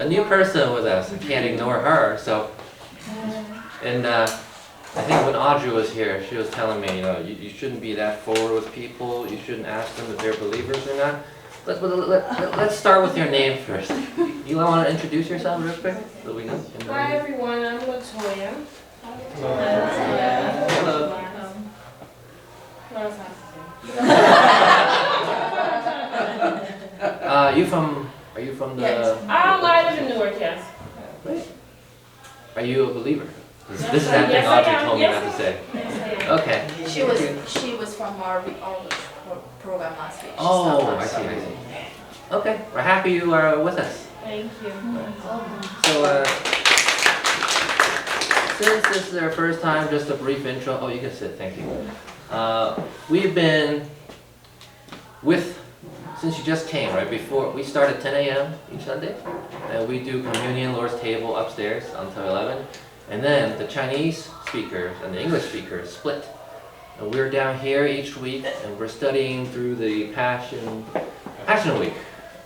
a new person with us. I can't ignore her. So, and I think when Audrey was here, she was telling me, you shouldn't be that forward with people. You shouldn't ask them if they're believers or not. Let's start with your name first. You want to introduce yourself real quick? So we know. Hi everyone, I'm Latoya. Hello. What else Are you from the? Yes. I live in Newark, yes. Are you a believer? Yes, This is that thing yes, I Audrey am. told me Yes, not to say. Yes, I am. Okay. She was from our program last week. She Oh, stopped I by. see. Okay, we're happy you are with us. Thank you. So, since this is our first time, just a brief intro. Oh, you can sit, thank you. We've been since you just came, right? Before, we start at 10 a.m. each Sunday, and we do communion, Lord's table upstairs until 11. And then the Chinese speakers and the English speakers split. And we're down here each week, and we're studying through the Passion Week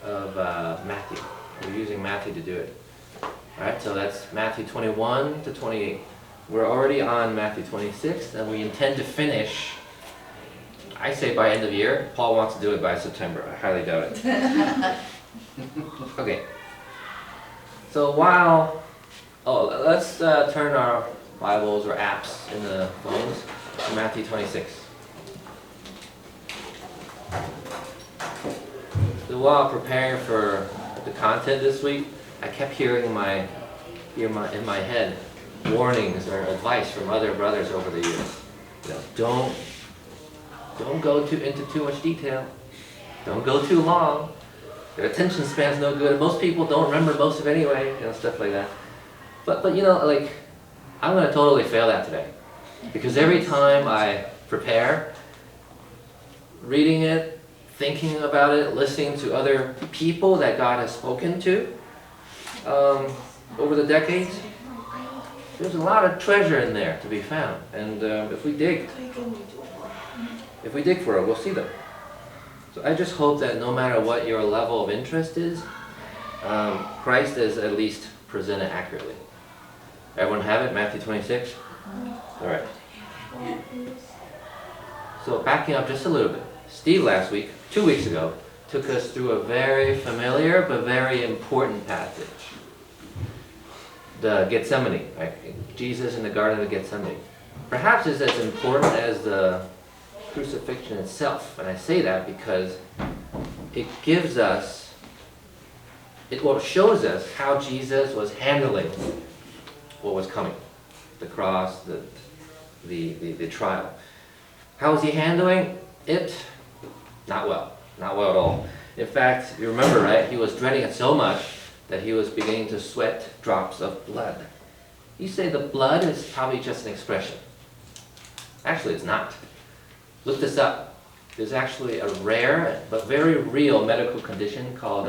of Matthew. We're using Matthew to do it. All right, so that's Matthew 21 to 28. We're already on Matthew 26, and we intend to finish, I say by end of year. Paul wants to do it by September. I highly doubt it. Okay. So let's turn our Bibles or apps in the phones to Matthew 26. So while preparing for the content this week, I kept hearing in my head warnings or advice from other brothers over the years. Don't go into too much detail. Don't go too long. Their attention span's no good. Most people don't remember most of it anyway. Stuff like that. But I'm gonna totally fail that today, because every time I prepare, reading it, thinking about it, listening to other people that God has spoken to over the decades, there's a lot of treasure in there to be found. And if we dig for it, we'll see them. So I just hope that no matter what your level of interest is, Christ is at least presented accurately. Everyone have it? Matthew 26? All right. So backing up just a little bit. Steve last week, 2 weeks ago, took us through a very familiar but very important passage. The Gethsemane, right? Jesus in the Garden of Gethsemane. Perhaps it's as important as the crucifixion itself. And I say that because it shows us how Jesus was handling what was coming. The cross, the trial. How was he handling it? Not well. Not well at all. In fact, you remember, right? He was dreading it so much that he was beginning to sweat drops of blood. You say the blood is probably just an expression. Actually, it's not. Look this up. There's actually a rare but very real medical condition called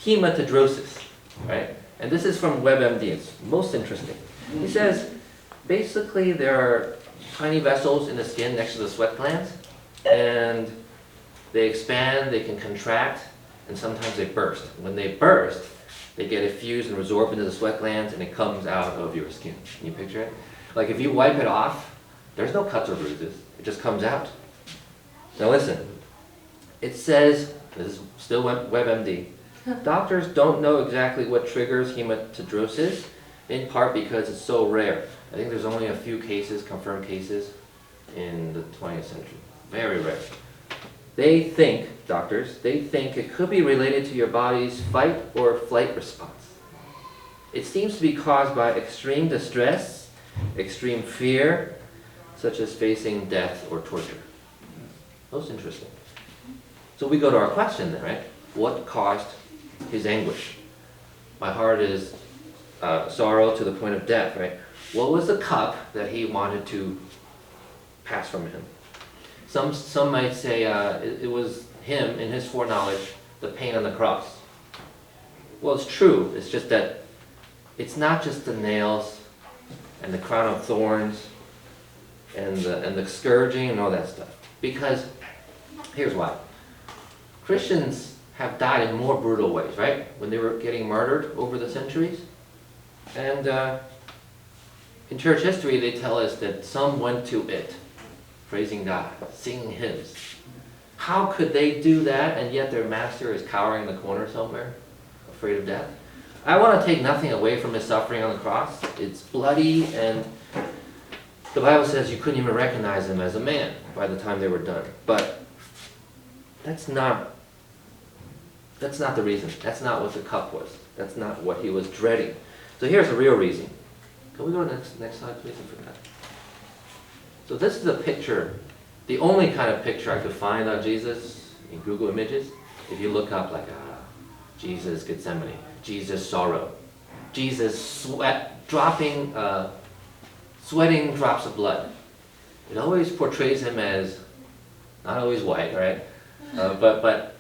hematidrosis, right? And this is from WebMD. It's most interesting. He says, basically there are tiny vessels in the skin next to the sweat glands, and they expand, they can contract, and sometimes they burst. When they burst, they get effused and resorbed into the sweat glands, and it comes out of your skin. Can you picture it? Like if you wipe it off, there's no cuts or bruises. It just comes out. Now listen, it says, this is still WebMD, doctors don't know exactly what triggers hematidrosis, in part because it's so rare. I think there's only a few cases, confirmed cases, in the 20th century. Very rare. Doctors think it could be related to your body's fight or flight response. It seems to be caused by extreme distress, extreme fear, such as facing death or torture. Most interesting. So we go to our question then, right? What caused his anguish? My heart is sorrow to the point of death, right? What was the cup that he wanted to pass from him? Some might say it was him, in his foreknowledge, the pain on the cross. Well, it's true. It's just that it's not just the nails and the crown of thorns and the scourging and all that stuff. Because here's why. Christians have died in more brutal ways, right? When they were getting murdered over the centuries. And in church history, they tell us that some went to it, praising God, singing hymns. How could they do that and yet their master is cowering in the corner somewhere, afraid of death? I want to take nothing away from his suffering on the cross. It's bloody, and the Bible says you couldn't even recognize him as a man by the time they were done. But that's not the reason. That's not what the cup was. That's not what he was dreading. So here's the real reason. Can we go to the next slide, please? I forgot. So this is a picture, the only kind of picture I could find on Jesus in Google Images. If you look up like Jesus Gethsemane, Jesus sorrow, Jesus sweating drops of blood. It always portrays him as not always white, right? But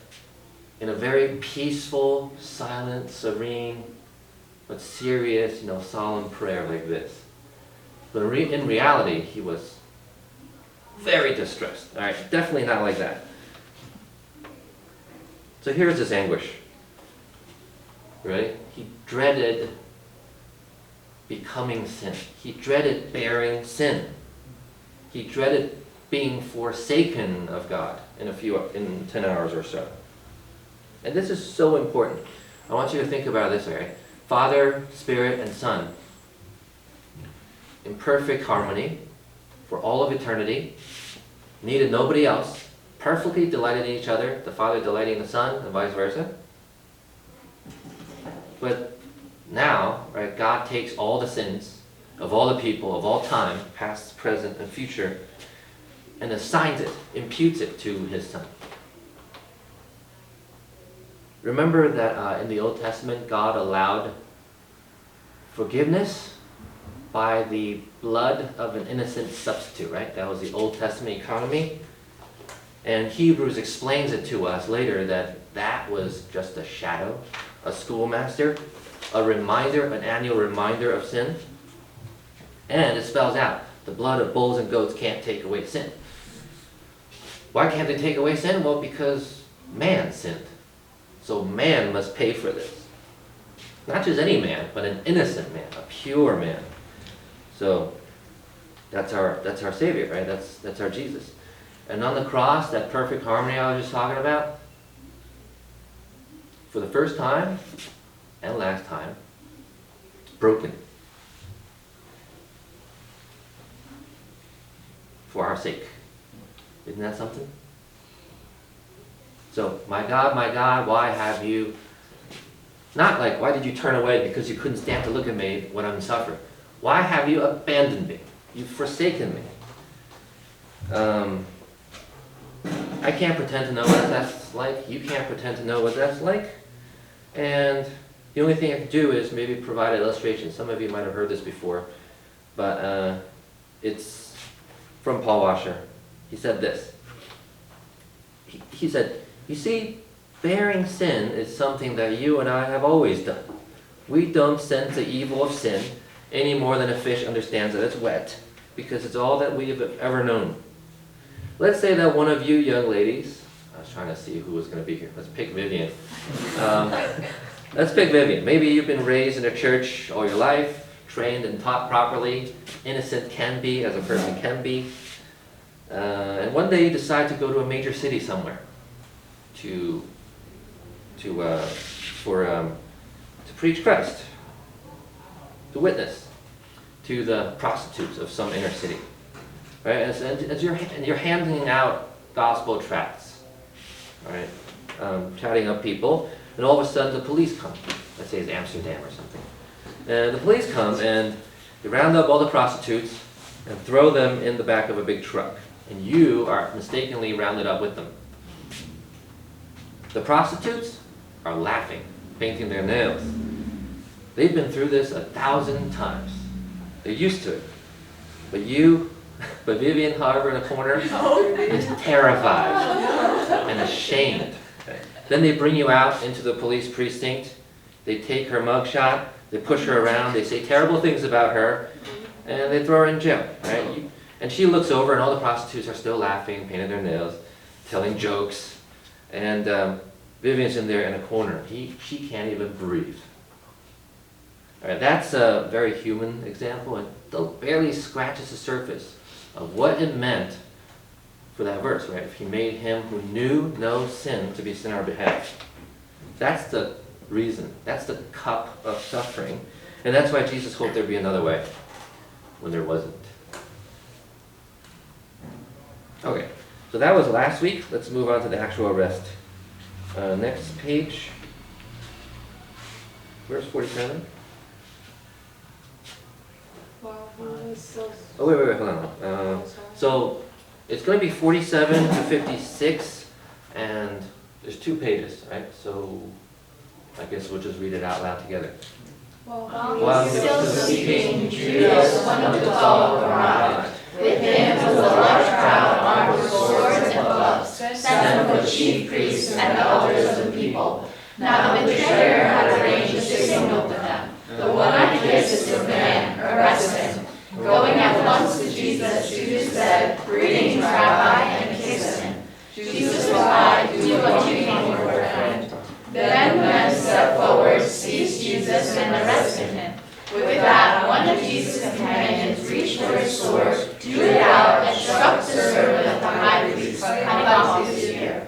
in a very peaceful, silent, serene, but serious, solemn prayer like this. But in reality, he was very distressed. All right, definitely not like that. So here's his anguish. Right? He dreaded becoming sin. He dreaded bearing sin. He dreaded being forsaken of God in 10 hours or so. And this is so important. I want you to think about this, all right? Father, Spirit, and Son, in perfect harmony for all of eternity, needed nobody else, perfectly delighted in each other, the Father delighting in the Son, and vice versa. But now, right, God takes all the sins of all the people of all time, past, present, and future, and assigns it, imputes it to his Son. Remember that in the Old Testament, God allowed forgiveness by the blood of an innocent substitute, right? That was the Old Testament economy. And Hebrews explains it to us later that was just a shadow, a schoolmaster, a reminder, an annual reminder of sin. And it spells out, the blood of bulls and goats can't take away sin. Why can't they take away sin? Well, because man sinned. So man must pay for this. Not just any man, but an innocent man, a pure man. So that's our Savior, right? That's our Jesus. And on the cross, that perfect harmony I was just talking about, for the first time and last time, broken. For our sake. Isn't that something? So, my God, why have you... Not like, why did you turn away because you couldn't stand to look at me when I'm suffering? Why have you abandoned me? You've forsaken me. I can't pretend to know what that's like. You can't pretend to know what that's like. And the only thing I can do is maybe provide an illustration. Some of you might have heard this before. But it's from Paul Washer. He said this. He said, you see, bearing sin is something that you and I have always done. We don't sense the evil of sin any more than a fish understands that it's wet, because it's all that we have ever known. Let's say that one of you young ladies, I was trying to see who was going to be here. Let's pick Vivian. Let's pick Vivian. Maybe you've been raised in a church all your life, trained and taught properly, innocent can be as a person can be. And one day you decide to go to a major city somewhere to preach Christ, to witness to the prostitutes of some inner city, right? As you're handing out gospel tracts, right, chatting up people, and all of a sudden the police come. Let's say it's Amsterdam or something, and the police come and they round up all the prostitutes and throw them in the back of a big truck, and you are mistakenly rounded up with them. The prostitutes are laughing, painting their nails. They've been through this 1,000 times. They're used to it. But Vivian, however, in a corner, is terrified and ashamed. Then they bring you out into the police precinct. They take her mugshot. They push her around. They say terrible things about her. And they throw her in jail. Right? And she looks over, and all the prostitutes are still laughing, painting their nails, telling jokes. And Vivian's in there in a corner. She can't even breathe. All right, that's a very human example, and it barely scratches the surface of what it meant for that verse, right? If he made him who knew no sin to be sin on our behalf. That's the reason. That's the cup of suffering. And that's why Jesus hoped there'd be another way when there wasn't. Okay, so that was last week. Let's move on to the actual arrest. Next page. Verse 47. Oh, wait, hold on. So it's going to be 47 to 56, and there's 2 pages, right? So I guess we'll just read it out loud together. While he was still speaking, Judas, one of the 12, arrived. With him was a large crowd armed with swords and clubs, sent from the chief priests and the elders of the people. Now the betrayer had arranged a signal with them. The one I kiss is the man, arrest him. Going at once to Jesus, Judas said, "Greetings, Rabbi," and kissed him. Jesus replied, "Do what you came for, friend." Then the men stepped forward, seized Jesus, and arrested him. With that, one of Jesus' companions reached for his sword, drew it out, and struck the servant of the high priest, cutting off his ear.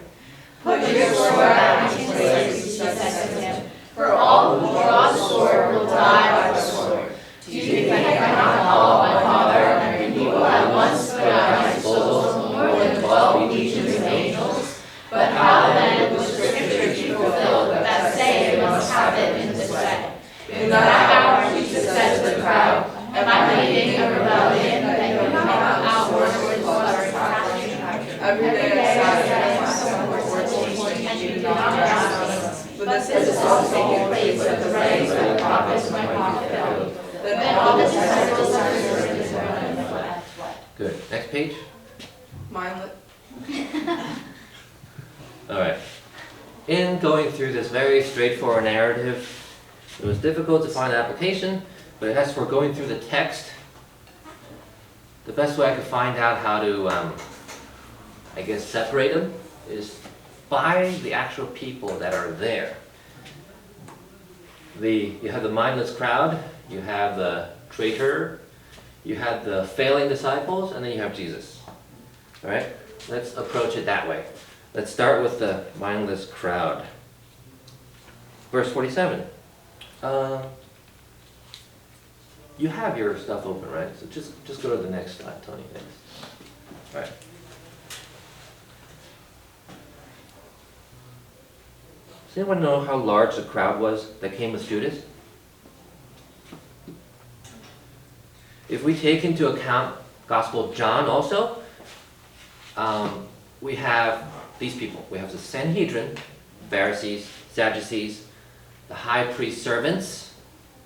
"Put your sword back in its place," he said to him, "for all who draw the sword will die by the sword. Do you think I cannot call my Father, and he will at once put at my disposal more than 12 legions of angels? But how then will the scripture be fulfilled that say it must happen in this way?" In that hour Jesus said to the crowd, "Am I leading a rebellion that you have outward towards capture? Every day I sacrifice myself and you do not ask me. But this is all taking place that the writings of the prophets might be fulfilled." Then all the disciples turned to him and fled. Good. Next page. Mindless. All right. In going through this very straightforward narrative, it was difficult to find application, but as for going through the text, the best way I could find out how to, separate them is by the actual people that are there. You have the mindless crowd, you have the traitor, you have the failing disciples, and then you have Jesus. All right? Let's approach it that way. Let's start with the mindless crowd. Verse 47. You have your stuff open, right? So just go to the next slide, Tony. Thanks. All right. Does anyone know how large the crowd was that came with Judas? If we take into account Gospel of John also, we have these people. We have the Sanhedrin, Pharisees, Sadducees, the high priest servants.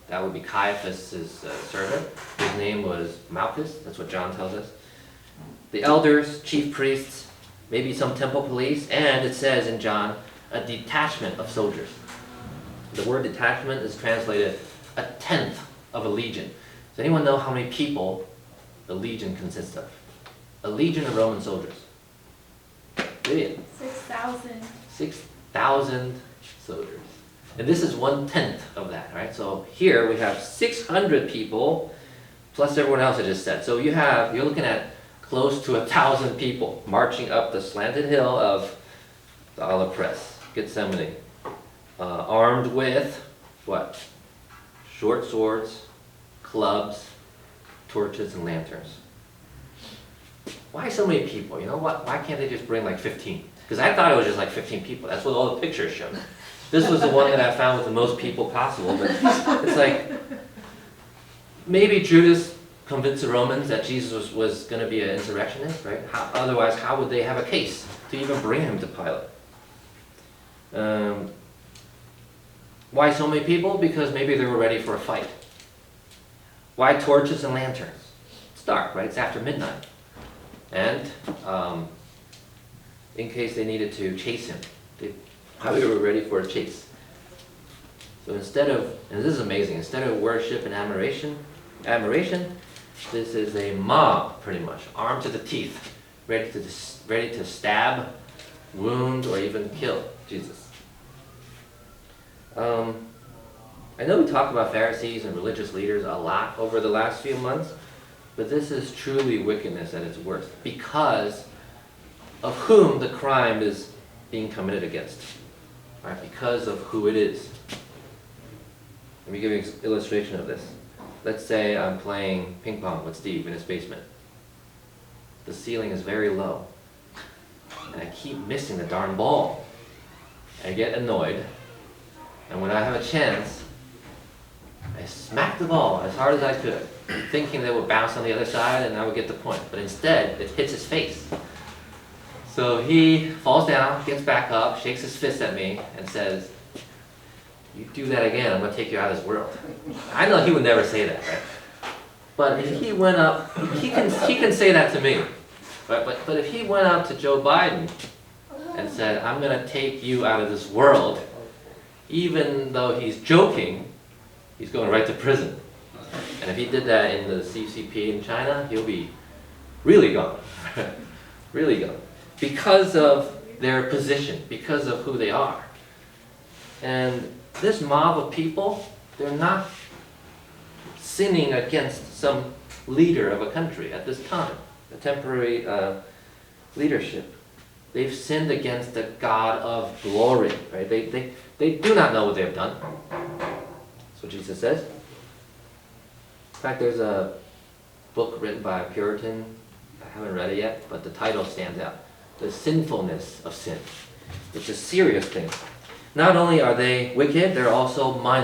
That would be Caiaphas' servant. His name was Malchus. That's what John tells us. The elders, chief priests, maybe some temple police, and it says in John, a detachment of soldiers. The word detachment is translated a tenth of a legion. Does anyone know how many people the legion consists of? A legion of Roman soldiers. Vivian? 6,000. 6,000 soldiers. And this is 1/10 of that, right? So here we have 600 people plus everyone else I just said. So you're looking at close to 1,000 people marching up the slanted hill of the Olive Press, Gethsemane, armed with what? Short swords, clubs, torches, and lanterns. Why so many people? You know what? Why can't they just bring like 15? Because I thought it was just like 15 people. That's what all the pictures show. This was the one that I found with the most people possible. But it's like, maybe Judas convinced the Romans that Jesus was going to be an insurrectionist, right? Otherwise, how would they have a case to even bring him to Pilate? Why so many people? Because maybe they were ready for a fight. Why torches and lanterns? It's dark, right? It's after midnight. And in case they needed to chase him, they probably were ready for a chase. So instead of, and this is amazing, instead of worship and admiration, this is a mob, pretty much, armed to the teeth, ready to stab wound, or even kill Jesus. I know we talked about Pharisees and religious leaders a lot over the last few months, but this is truly wickedness at its worst because of whom the crime is being committed against, right? Because of who it is. Let me give you an illustration of this. Let's say I'm playing ping pong with Steve in his basement. The ceiling is very low, and I keep missing the darn ball. I get annoyed, and when I have a chance, I smack the ball as hard as I could, thinking that it would bounce on the other side and I would get the point. But instead, it hits his face. So he falls down, gets back up, shakes his fist at me, and says, "You do that again, I'm going to take you out of this world." I know he would never say that, right? But if he went up, he can say that to me. Right? But if he went up to Joe Biden and said, "I'm going to take you out of this world," even though he's joking, he's going right to prison. And if he did that in the CCP in China, he'll be really gone. Really gone. Because of their position, because of who they are. And this mob of people, they're not sinning against some leader of a country at this time, a temporary leadership. They've sinned against the God of glory. Right? They do not know what they've done. That's what Jesus says. In fact, there's a book written by a Puritan. I haven't read it yet, but the title stands out. The sinfulness of sin. It's a serious thing. Not only are they wicked, they're also mindless.